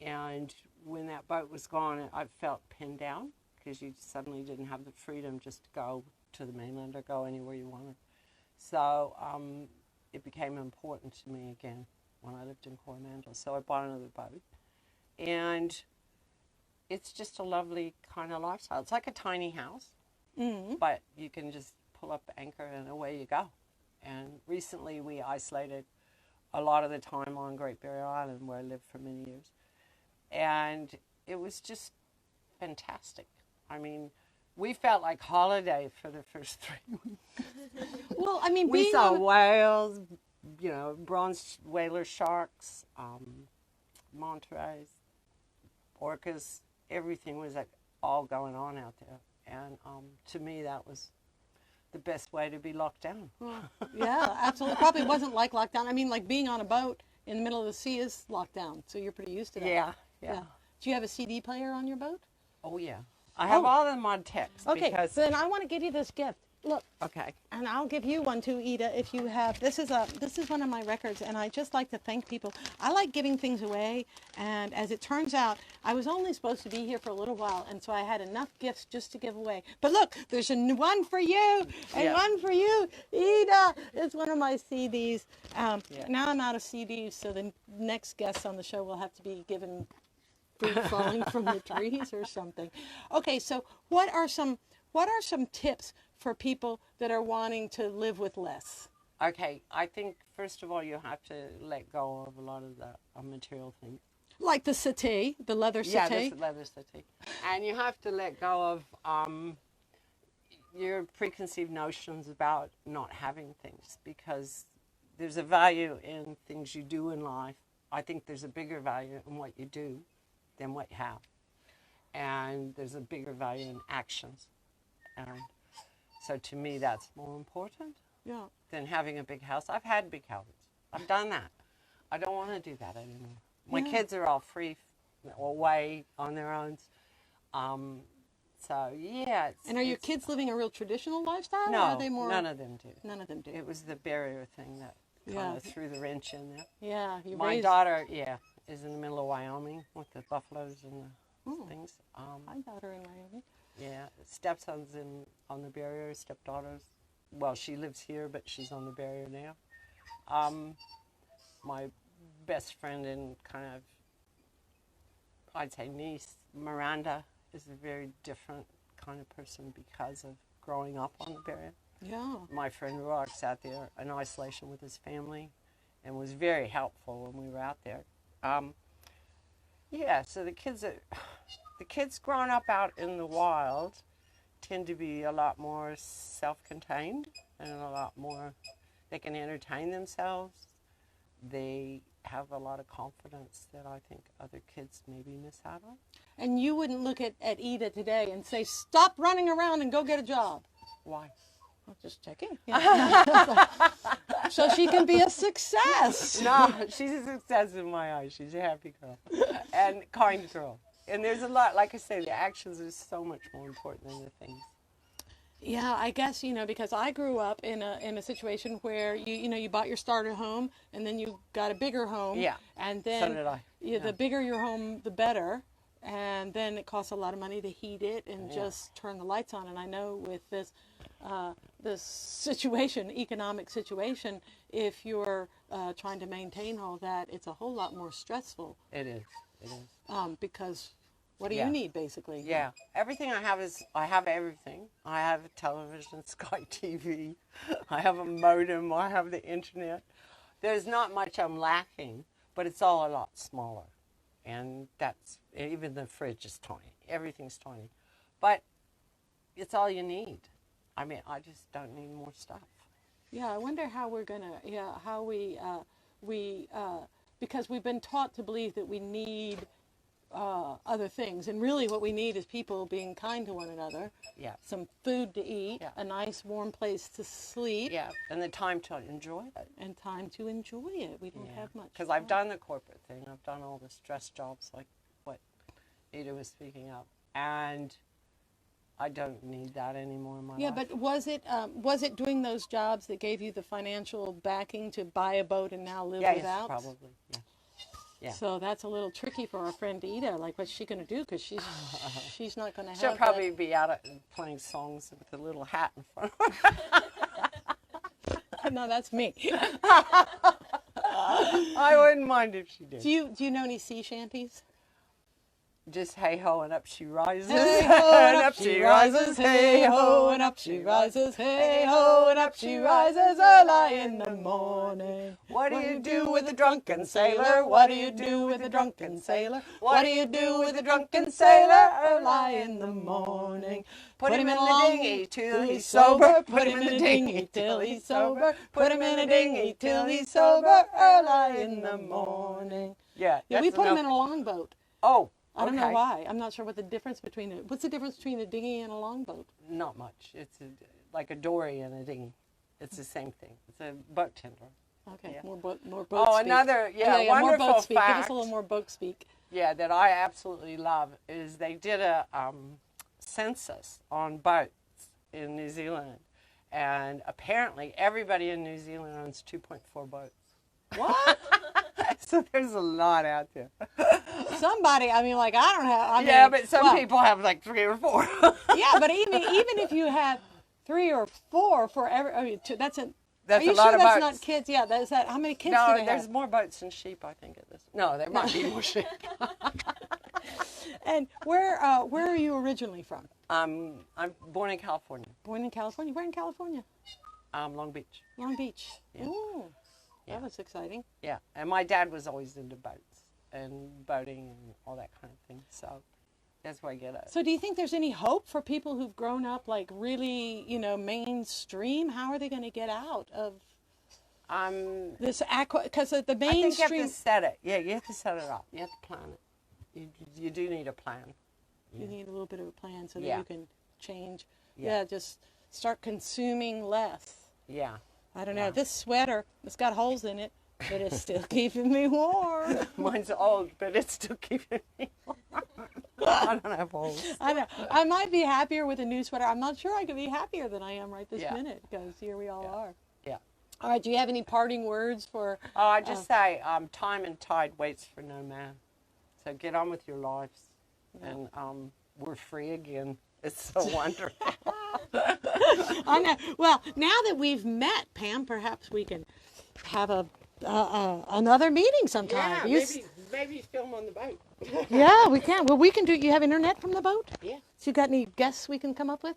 And when that boat was gone, I felt pinned down because you suddenly didn't have the freedom just to go to the mainland or go anywhere you wanted. So it became important to me again when I lived in Coromandel. So I bought another boat. And it's just a lovely kind of lifestyle. It's like a tiny house, but you can just pull up the anchor and away you go. And recently we isolated a lot of the time on Great Barrier Island where I lived for many years. And it was just fantastic. I mean, we felt like holiday for the first 3 weeks. Well, I mean, We being saw on whales, bronze whaler sharks, monterey, orcas. Everything was like all going on out there. And to me, that was the best way to be locked down. yeah, absolutely. Probably wasn't like lockdown. I mean, like being on a boat in the middle of the sea is lockdown, so you're pretty used to that. Yeah. Do you have a CD player on your boat? Oh, yeah. I have all the mod texts Okay, because... so then I want to give you this gift. Look, Okay. and I'll give you one too, Ida, if you have. This is one of my records, and I just like to thank people. I like giving things away, and as it turns out, I was only supposed to be here for a little while, and so I had enough gifts just to give away. But look, there's one for you, and Yeah. one for you, Ida. It's one of my CDs. Now I'm out of CDs, so the next guests on the show will have to be given fruit falling from the trees or something. Okay, so what are some tips for people that are wanting to live with less? Okay, I think, first of all, you have to let go of a lot of the material things. Like the settee, the leather Yeah, settee. this leather settee. And you have to let go of your preconceived notions about not having things, because there's a value in things you do in life. I think there's a bigger value in what you do than what you have. And there's a bigger value in actions. And so to me, that's more important Yeah. than having a big house. I've had big houses. I've done that. I don't want to do that anymore. My kids are all free, away on their own. So, yeah. And are your kids living a real traditional lifestyle? No, or are they more? none of them do. None of them do. It was the barrier thing that kind of threw the wrench in there. Yeah, you My raised. daughter, is in the middle of Wyoming with the buffaloes and the things. My daughter in Wyoming. Yeah, stepson's on the barrier, stepdaughters. Well, she lives here, but she's on the barrier now. My best friend and kind of, I'd say niece, Miranda, is a very different kind of person because of growing up on the barrier. Yeah. My friend Ruark sat there in isolation with his family and was very helpful when we were out there. So the kids growing up out in the wild tend to be a lot more self-contained and a lot more, they can entertain themselves. They have a lot of confidence that I think other kids maybe miss out on. And you wouldn't look at Ida today and say, stop running around and go get a job. Why? I'm just checking. Yeah. So she can be a success. No, she's a success in my eyes. She's a happy girl and kind girl. And there's a lot, like I say, the actions are so much more important than the things. Yeah, I guess, because I grew up in a situation where you bought your starter home and then you got a bigger home. Yeah. And then So did I. Yeah, the bigger your home, the better. And then it costs a lot of money to heat it and just turn the lights on. And I know with this situation, economic situation, if you're trying to maintain all that, it's a whole lot more stressful. It is. It is. Because what do you need, basically? Yeah. Everything I have everything. I have a television, Sky TV. I have a modem. I have the internet. There's not much I'm lacking, but it's all a lot smaller. And even the fridge is tiny. Everything's tiny. But it's all you need. I mean, I just don't need more stuff. Yeah, I wonder how we're gonna. Yeah, how we because we've been taught to believe that we need other things, and really what we need is people being kind to one another. Yeah. Some food to eat, Yeah. a nice warm place to sleep. Yeah, and the time to enjoy it. And time to enjoy it. We don't have much. Because I've done the corporate thing. I've done all the stress jobs like what Ada was speaking of. And I don't need that anymore in my Yeah, life. but was it doing those jobs that gave you the financial backing to buy a boat and now live Yes, without? probably. Yeah. Yeah. So that's a little tricky for our friend Ida. Like, what's she going to do? Because she's not going to have She'll that. probably be out playing songs with a little hat in front of her. No, that's me. I wouldn't mind if she did. Do you know any sea shanties? Just hey ho and up she rises. Hey ho and up she rises. Hey ho and up she rises. Hey ho and up she rises early in the morning. What do you do with a drunken sailor? Sailor, what do you do with a drunken sailor? What do you do with a drunken sailor early in the morning? Put him in the dinghy till he's sober. Put him in the dinghy till he's sober. Put him in a dinghy till he's sober early in the morning. Yeah, Yeah, we that's put him enough. in a longboat. Oh, I don't know okay. why. I'm not sure what the difference between it. What's the difference between a dinghy and a longboat? Not much. It's like a dory and a dinghy. It's the same thing. It's a boat tender. Okay, Yeah. more boat Oh, speak. another more wonderful boat speak. Give us fact. a little more boat speak. Yeah, that I absolutely love is they did a census on boats in New Zealand, and apparently everybody in New Zealand owns 2.4 boats. What? So there's a lot out there. Somebody, I mean, like, I don't have. Yeah, but some people have like 3 or 4. Yeah, but even if you have 3 or 4 for every, I mean, that's a. That's are you a lot sure of that's boats. not kids? Yeah, that's that. How many kids No, do they there's have? more boats than sheep, I think, at this. No, there might be more sheep. And where are you originally from? I'm born in California, Born in California. Where in California? Long Beach. Long Beach. Yeah. Ooh, Yeah. that was exciting. Yeah, and my dad was always into boats and boating and all that kind of thing. So that's where I get it. So do you think there's any hope for people who've grown up like really, mainstream? How are they going to get out of this because the I think you mainstream? have to set it. Yeah, you have to set it up. You have to plan it. You do need a plan. You need a little bit of a plan so that Yeah. you can change. Yeah. Yeah, just start consuming less. Yeah. I don't know. Yeah. This sweater, it's got holes in it, but it's still keeping me warm. Mine's old, but it's still keeping me warm. I don't have holes. I know. I might be happier with a new sweater. I'm not sure I could be happier than I am right this Yeah. minute because here we all are. Yeah. All right. Do you have any parting words for? Oh, I just say, time and tide waits for no man. So get on with your lives, and we're free again. It's so wonderful. I know. Well, now that we've met, Pam, perhaps we can have another meeting sometime. You maybe film on the boat. Yeah, we can. Well, we can do. You have internet from the boat? Yeah. So you got any guests we can come up with?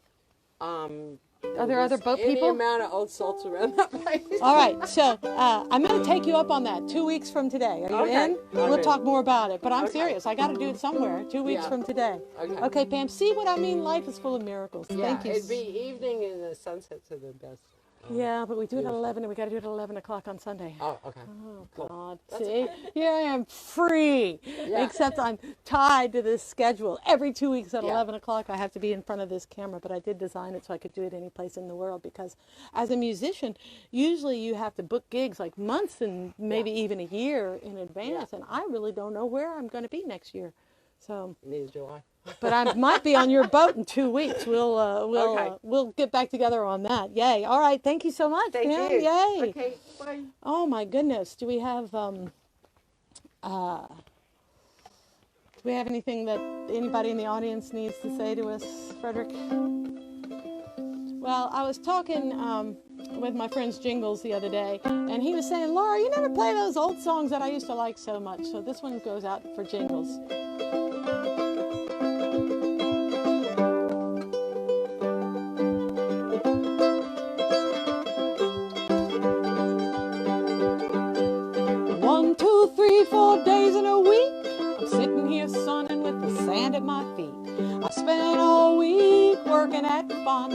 Are there other boat any people? amount of old salts around that place. All right. So I'm going to take you up on that 2 weeks from today. Are you Okay. in? We'll Okay. talk more about it. But I'm Okay. serious. I got to do it somewhere. 2 weeks Yeah. from today. Okay. Okay, Pam. See what I mean? Life is full of miracles. Yeah, Thank you. it'd be evening and the sunsets are the best. Yeah, but we do it at 11 and we got to do it at 11 o'clock on Sunday. Oh, okay. Oh, Cool. God. That's See, okay. here I am free, Yeah. except I'm tied to this schedule. Every 2 weeks at Yeah. 11 o'clock, I have to be in front of this camera, but I did design it so I could do it any place in the world because as a musician, usually you have to book gigs like months and maybe even a year in advance, and I really don't know where I'm going to be next year. So, Neither do I. but I might be on your boat in 2 weeks. Okay. We'll get back together on that. Yay! All right, thank you so much. Thank Pam. you. Yay! Okay, bye. Oh my goodness. Do we have anything that anybody in the audience needs to say to us, Frederick? Well, I was talking with my friend's Jingles the other day, and he was saying, Laura, you never play those old songs that I used to like so much. So this one goes out for Jingles. One, two, three, 4 days in a week, I'm sitting here sunning with the sand at my feet. I spent all week working at fun.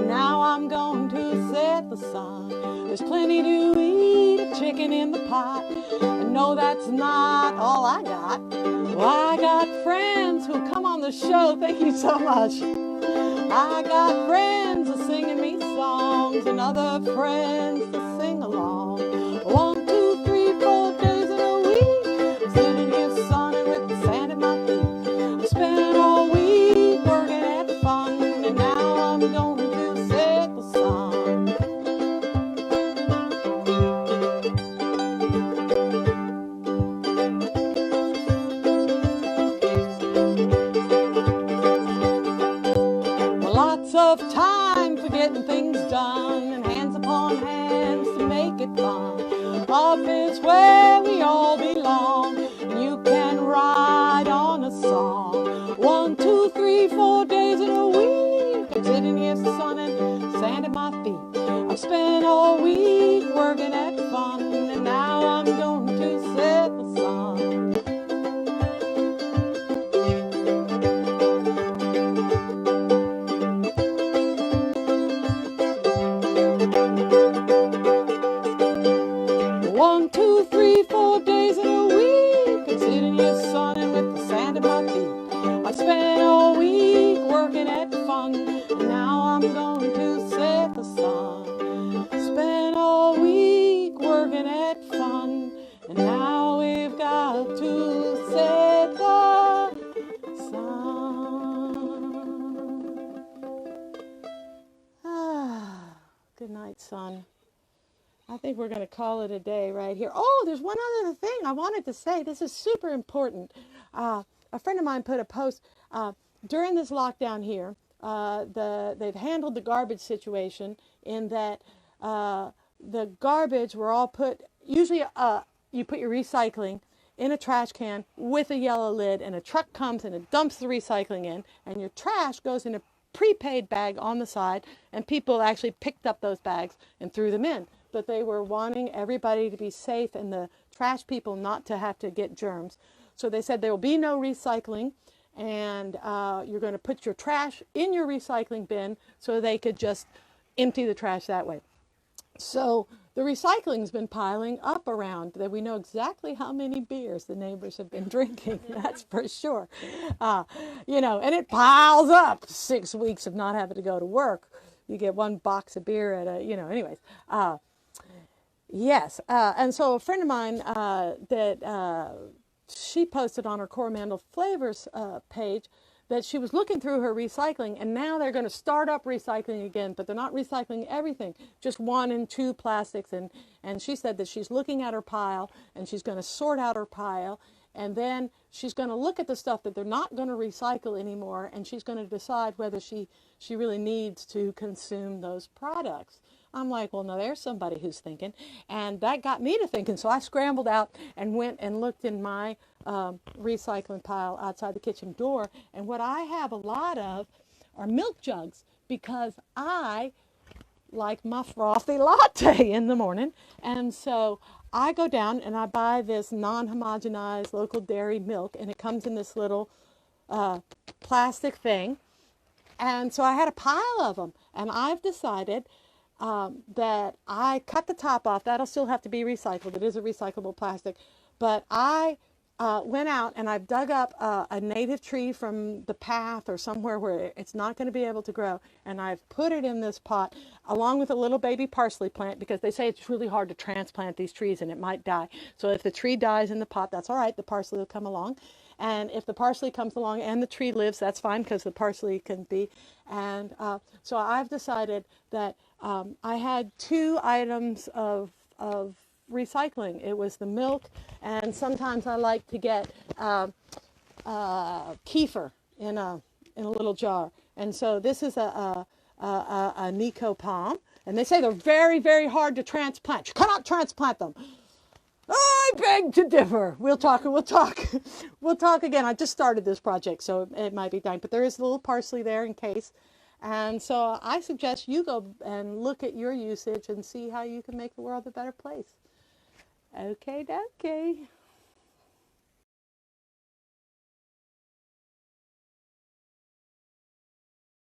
Now I'm going to set the sun. There's plenty to eat, a chicken in the pot. And no, that's not all I got. Well, I got friends who come on the show. Thank you so much. I got friends who singing me songs and other friends to sing along. 1, 2, 3, 4 days in a week, I'm sitting here sunning with the sand at my feet. I spent all week working at fun, and now I'm going to set the sun. Well, lots of time for getting things done, and hands upon hands to make it fun. Office where we all belong, and you can ride on a song. 1, 2, 3, 4 days in a week, I'm sitting here sunning, sand at my feet. I've spent all week working at fun, and now I'm going to set the sun. One, two, three, 4 days in a week, I'm sitting here sunning with the sand at my feet. I spent all week working at fun, and now I'm going to set the sun. Spent all week working at fun, and now we've got to set the sun. Ah, good night, son. I think we're going to call it a day right here. Oh, there's one other thing I wanted to say. This is super important. A friend of mine put a post during this lockdown here. They've handled the garbage situation in that the garbage were all put. Usually, you put your recycling in a trash can with a yellow lid, and a truck comes and it dumps the recycling in, and your trash goes in a prepaid bag on the side, and people actually picked up those bags and threw them in. But they were wanting everybody to be safe and the trash people not to have to get germs. So they said there will be no recycling, and you're going to put your trash in your recycling bin so they could just empty the trash that way. So the recycling's been piling up around that. We know exactly how many beers the neighbors have been drinking. That's for sure. And it piles up. 6 weeks of not having to go to work. You get one box of beer at anyways. Yes. And so a friend of mine she posted on her Coromandel Flavors page that she was looking through her recycling, and now they're going to start up recycling again, but they're not recycling everything, just 1 and 2 plastics. And she said that she's looking at her pile, and she's going to sort out her pile, and then she's going to look at the stuff that they're not going to recycle anymore, and she's going to decide whether she really needs to consume those products. I'm like, well, now there's somebody who's thinking. And that got me to thinking. So I scrambled out and went and looked in my recycling pile outside the kitchen door. And what I have a lot of are milk jugs, because I like my frothy latte in the morning. And so I go down and I buy this non-homogenized local dairy milk, and it comes in this little plastic thing. And so I had a pile of them, and I've decided that I cut the top off. That'll still have to be recycled. It is a recyclable plastic. But I went out and I've dug up a native tree from the path or somewhere where it's not going to be able to grow. And I've put it in this pot along with a little baby parsley plant, because they say it's really hard to transplant these trees and it might die. So if the tree dies in the pot, that's all right. The parsley will come along. And if the parsley comes along and the tree lives, that's fine, because the parsley can be. And so I've decided that I had 2 items of recycling. It was the milk, and sometimes I like to get kefir in a little jar. And so this is a Nico palm, and they say they're very, very hard to transplant. You cannot transplant them. I beg to differ. We'll talk. We'll talk again. I just started this project, so it might be time, but there is a little parsley there in case. And so I suggest you go and look at your usage and see how you can make the world a better place. Okay.